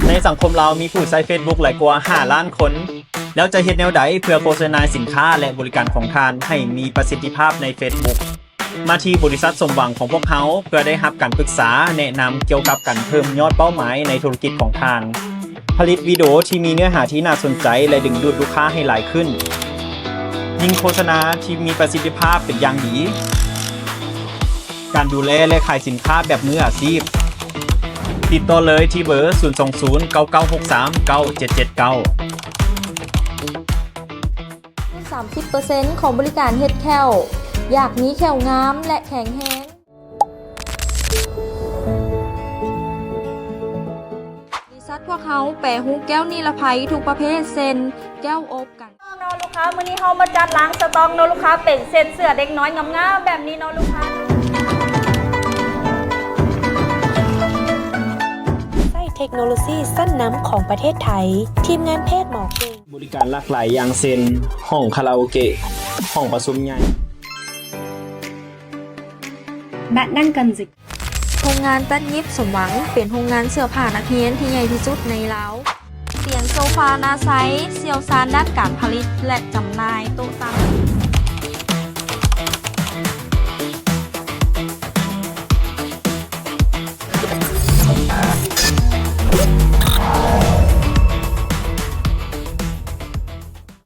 ในสังคมเรามีผู้ใช้ Facebook หลายกว่า5ล้านคนแล้วจะเฮ็ดแนวใดเพื่อโฆษณาสินค้าและบริการของท่านให้มีประสิทธิภาพใน Facebook มาที่บริษัทสมหวังของพวกเขาเพื่อได้รับการปรึกษาแนะนำเกี่ยวกับการเพิ่มยอดเป้าหมายในธุรกิจของท่านผลิตวิดีโอที่มีเนื้อหาที่น่าสนใจและดึงดูดลูกค้าให้หลายขึ้นยิงโฆษณาที่มีประสิทธิภาพเป็นอย่างดีการดูแลและขายสินค้าแบบมืออาชีพติดต่อเลยที่เบอร์ 020-9963-9779 30% ของบริการเฮ็ดแควอยากมีแควงามและแข็งแรงบริษัทพวกเขาแปรรูปแก้วนิรภัยทุกประเภทเช่นแก้วอบกันน้องลูกค้ามื้อนี้เฮามาจัดล้างสต็อกน้องลูกค้าเป็นเส้นเสื้อเด็กน้อยงามๆแบบนี้น้องลูกค้าใช้เทคโนโลยีสั้นน้ำของประเทศไทยทีมงานแพทย์หมอเก่งบริการหลากหลายอย่างเช่นห้องคาราโอเกะห้องประชุมใหญ่ Bạn đang cần dịch โรงงานตัดเย็บสมหวังเป็นโรงงานเสื้อผ้านักเรียนที่ใหญ่ที่สุดในลาวเตียงโซฟานาไซส์เซียวซานด้านการผลิตและจำหน่ายโต๊ะตั้ง